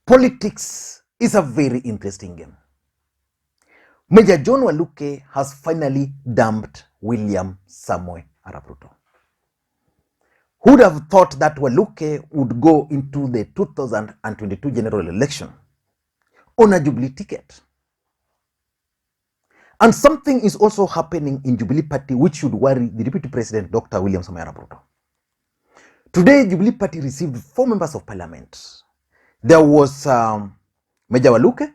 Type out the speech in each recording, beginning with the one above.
Politics is a very interesting game. Major John Walukhe has finally dumped William Samoei Arap Ruto. Who would have thought that Walukhe would go into the 2022 general election on a Jubilee ticket? And something is also happening in Jubilee Party which should worry the Deputy President, Dr. William Samoei Arap Ruto. Today, Jubilee Party received 4 members of parliament. There was Major Walukhe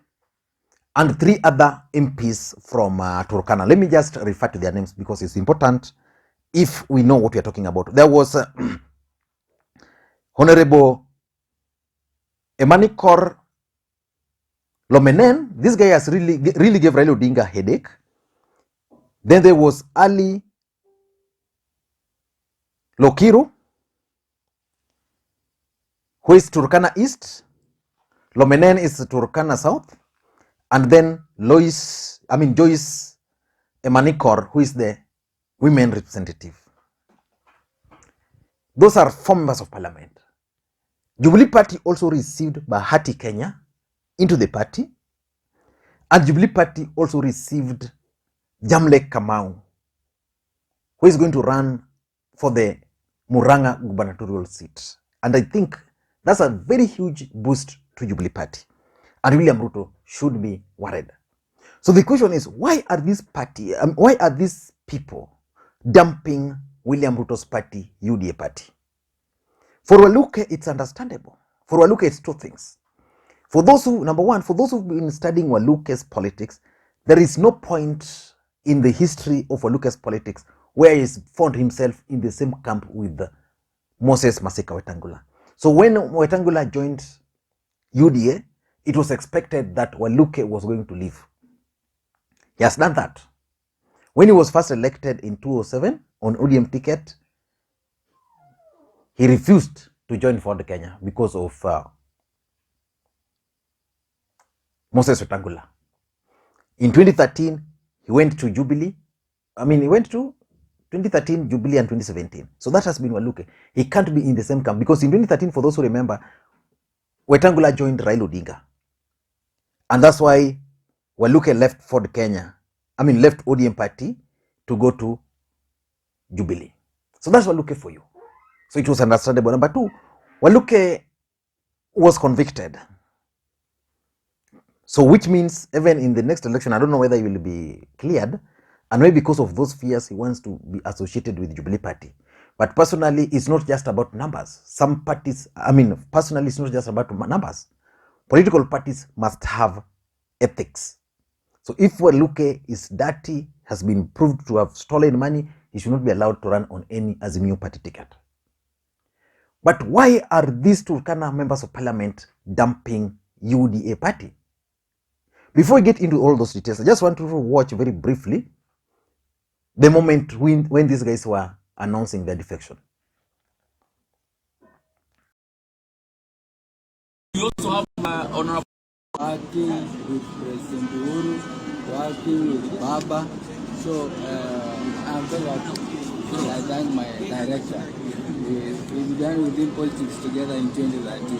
and 3 other MPs from Turkana. Let me just refer to their names because it's important if we know what we are talking about. There was Honorable Emanikor Lomenen. This guy has really gave Raila Odinga a headache. Then there was Ali Lokiru, who is Turkana East. Lomenen is Turkana South. And then Joyce Emanikor, who is the women representative. Those are 4 members of parliament. Jubilee Party also received Bahati Kenya into the party. And Jubilee Party also received Jamlek Kamau, who is going to run for the Murang'a gubernatorial seat. And I think that's a very huge boost to Jubilee Party. And William Ruto should be worried. So the question is, why are these people dumping William Ruto's party, UDA party? For Walukhe, it's understandable. For Walukhe, it's 2 things. For those who, number one, for those who've been studying Walukhe's politics, there is no point in the history of Walukhe's politics where he's found himself in the same camp with Moses Masika Wetangula. So when Wetangula joined UDA, it was expected that Walukhe was going to leave. He has done that. When he was first elected in 2007 on ODM ticket, he refused to join Ford Kenya because of Moses Wetangula. In 2013, he went to Jubilee. He went to 2013, Jubilee, and 2017. So that has been Walukhe. He can't be in the same camp because in 2013, for those who remember, Wetangula joined Raila Odinga. And that's why Walukhe left left ODM party to go to Jubilee. So that's Walukhe for you. So it was understandable. Number 2, Walukhe was convicted. So which means even in the next election, I don't know whether he will be cleared. And maybe because of those fears, he wants to be associated with Jubilee Party. But personally, it's not just about numbers. Some parties, personally, it's not just about numbers. Political parties must have ethics. So if Walukhe is dirty, has been proved to have stolen money, he should not be allowed to run on any Azimio party ticket. But why are these Turkana members of parliament dumping UDA party? Before we get into all those details, I just want to watch very briefly the moment when these guys were announcing their defection. We also have Honorable working with President Uhuru, working with Baba. So I'm very happy. I thank my director. We began within politics together in 2013.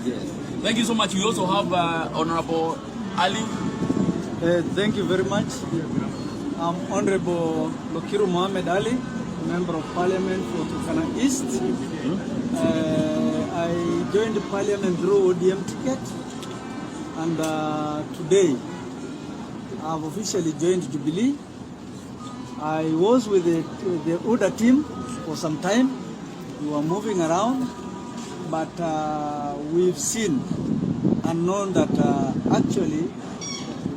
Yes. Thank you so much. We also have Honorable Ali. Thank you very much. I'm Honorable Lokiru Mohammed Ali, Member of Parliament for Turkana East. I joined the Parliament through ODM ticket, and today I've officially joined Jubilee. I was with the UDA team for some time. We were moving around, but we've seen and known that actually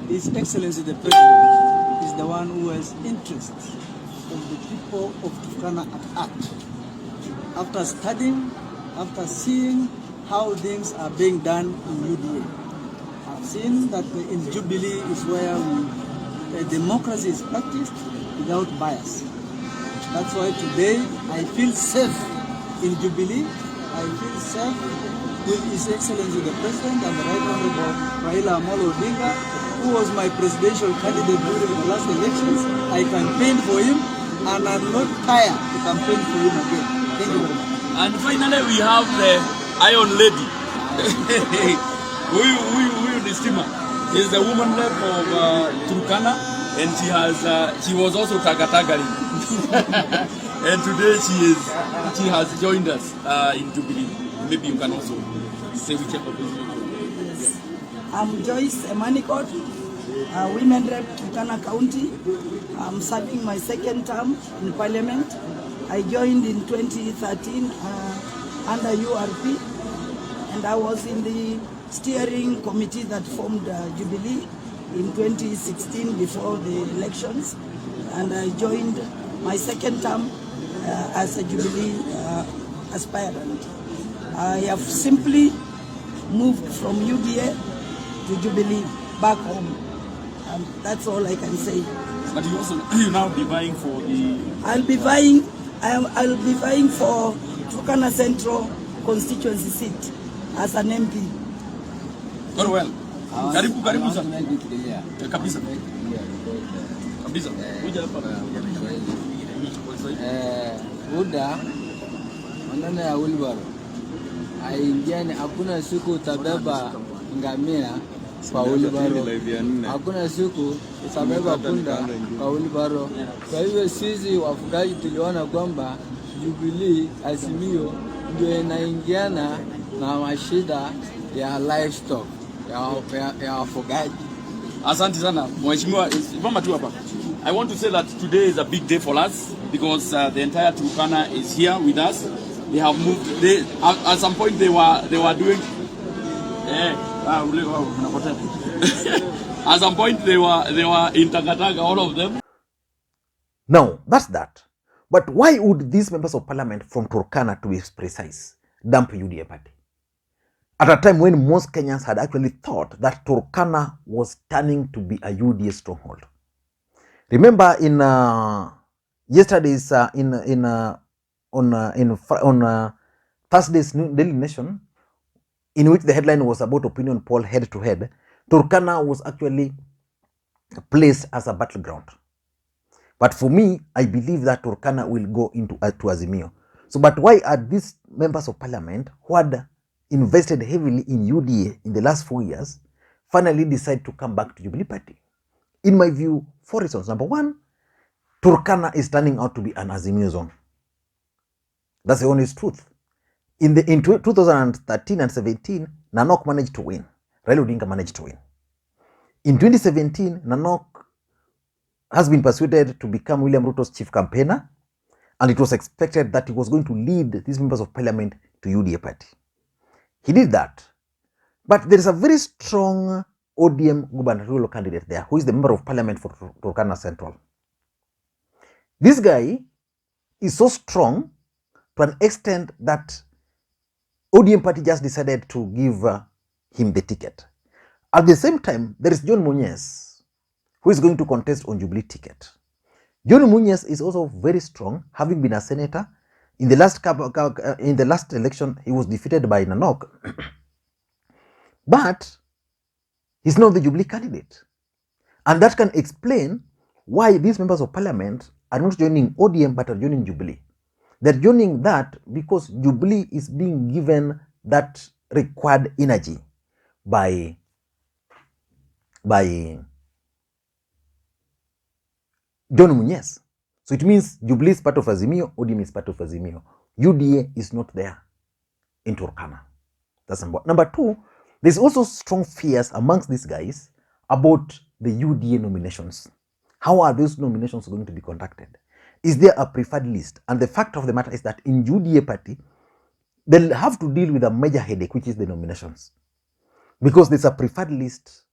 His Excellency the President is the one who has interest of the people of Turkana at heart. After studying, after seeing how things are being done in UDA, I've seen that in Jubilee is where democracy is practiced without bias. That's why today I feel safe in Jubilee. I feel safe with His Excellency the President and the Right Honorable Raila Odinga, who was my presidential candidate during the last elections. I campaigned for him and I'm not tired to campaign for him again. Thank you very much. And finally we have the Iron Lady. Huyu ni Stima. She's the woman rep of Turkana, and she was also tagatagaling. And today she has joined us in Jubilee. Maybe you can also say whichever position. Yes. I'm Joyce Emanikot, Women Rep Turkana County. I'm serving my second term in Parliament. I joined in 2013 under URP, and I was in the steering committee that formed Jubilee in 2016 before the elections, and I joined my second term as a Jubilee aspirant. I have simply moved from UDA to Jubilee back home. That's all I can say. But you now be vying for the... I'll be vying for Turkana Central constituency seat as an MP. Very well. Karibu sana. Kabisa. Kabisa. Uda maneno ya wheelbarrow aingiani, hakuna siku utabeba ngamia kwa wheelbarrow, hakuna siku utabeba punda kwa wheelbarrow. Kwa hivyo sisi wafugaji tuliona kwamba Jubilee Azimio ndio inaingiana na mashida ya livestock ya wafugaji. Asante sana Mheshimiwa, mama tu hapa. I want to say that today is a big day for us because the entire Turkana is here with us. They have moved. At some point they were doing. At some point they were in Tagataga, all of them. Now that's that. But why would these members of parliament from Turkana, to be precise, dump UDA party at a time when most Kenyans had actually thought that Turkana was turning to be a UDA stronghold? Remember in yesterday's on Thursday's Daily Nation, in which the headline was about opinion poll head to head, Turkana was actually placed as a battleground. But for me, I believe that Turkana will go into to Azimio. So, but why are these members of parliament who had invested heavily in UDA in the last 4 years finally decide to come back to Jubilee Party? In my view, 4 reasons. Number one, Turkana is turning out to be an Azimio zone. That's the honest truth. In 2013 and 17, Nanok managed to win. Raila Odinga managed to win. In 2017, Nanok has been persuaded to become William Ruto's chief campaigner, and it was expected that he was going to lead these members of parliament to UDA party. He did that. But there is a very strong ODM gubernatorial candidate there who is the member of parliament for Turkana Central. This guy is so strong to an extent that ODM party just decided to give him the ticket. At the same time, there is John Munyes, who is going to contest on Jubilee ticket. John Munyes is also very strong, having been a senator. In the last election, he was defeated by Nanok. But he's not the Jubilee candidate. And that can explain why these members of parliament are not joining ODM but are joining Jubilee. They're joining that because Jubilee is being given that required energy by John Munyes. So it means Jubilee is part of Azimio, ODM is part of Azimio. UDA is not there in Turkana. That's number two. There's also strong fears amongst these guys about the UDA nominations. How are those nominations going to be conducted? Is there a preferred list? And the fact of the matter is that in UDA party, they'll have to deal with a major headache, which is the nominations. Because there's a preferred list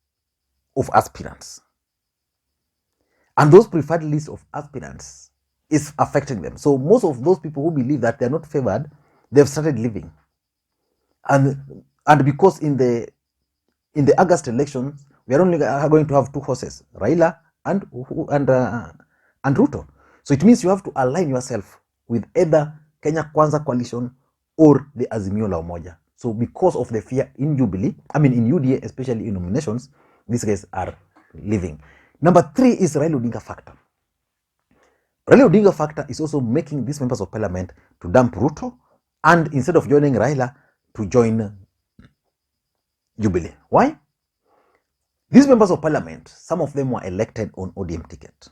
of aspirants. And those preferred list of aspirants is affecting them. So most of those people who believe that they're not favored, they've started leaving. And because in the August elections, we are only going to have two horses, Raila and Ruto. So it means you have to align yourself with either Kenya Kwanza coalition or the Azimio la Umoja. So because of the fear in Jubilee, in UDA, especially in nominations, these guys are leaving. Number three is Raila Odinga factor. Raila Odinga factor is also making these members of parliament to dump Ruto and instead of joining Raila, to join Jubilee. Why? These members of parliament, some of them were elected on ODM ticket.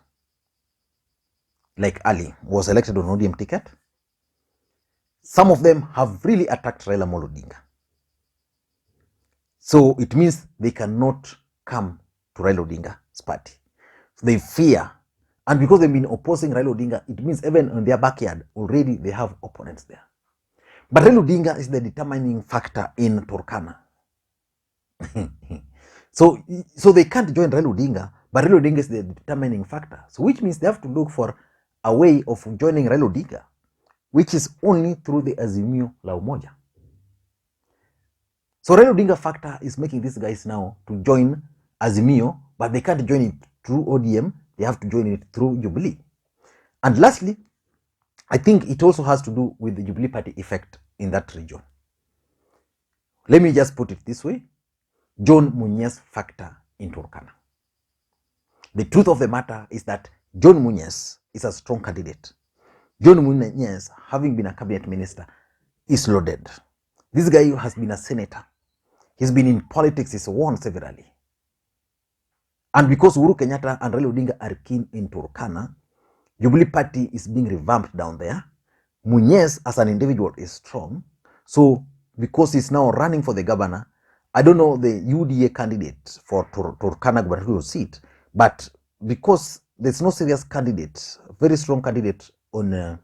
Like Ali was elected on ODM ticket. Some of them have really attacked Raila Odinga. So it means they cannot come to Raila Odinga's party. So they fear. And because they've been opposing Raila Odinga, it means even in their backyard, already they have opponents there. But Raila Odinga is the determining factor in Turkana. So they can't join Raila Odinga, but Raila Odinga is the determining factor. So which means they have to look for a way of joining Raila Odinga, which is only through the Azimio la Umoja. So Raila Odinga factor is making these guys now to join Azimio, but they can't join it through ODM. They have to join it through Jubilee. And lastly, I think it also has to do with the Jubilee party effect in that region. Let me just put it this way. John Munyes factor in Turkana. The truth of the matter is that John Munyes is a strong candidate. John Munyes, having been a cabinet minister, is loaded. This guy has been a senator. He's been in politics, he's won severally. And because Uhuru Kenyatta and Raila Odinga are keen in Turkana, Jubilee party is being revamped down there. Munyes as an individual is strong. So because he's now running for the governor, I don't know the UDA candidate for Turkana gubernatorial seat, but because there's no serious candidate, very strong candidate on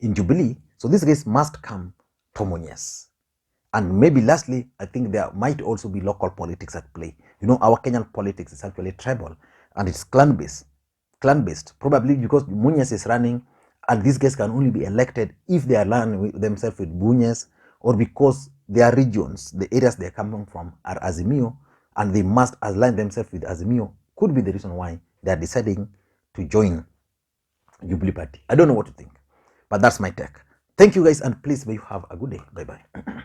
in Jubilee, so these guys must come to Munyes. And maybe lastly, I think there might also be local politics at play. You know, our Kenyan politics is actually tribal and it's clan-based, probably because Munyes is running and these guys can only be elected if they align themselves with Munyes, or because their regions, the areas they're coming from are Azimio, and they must align themselves with Azimio. Could be the reason why they're deciding to join Jubilee party. I don't know what to think, but that's my take. Thank you guys, and please may you have a good day. Bye-bye.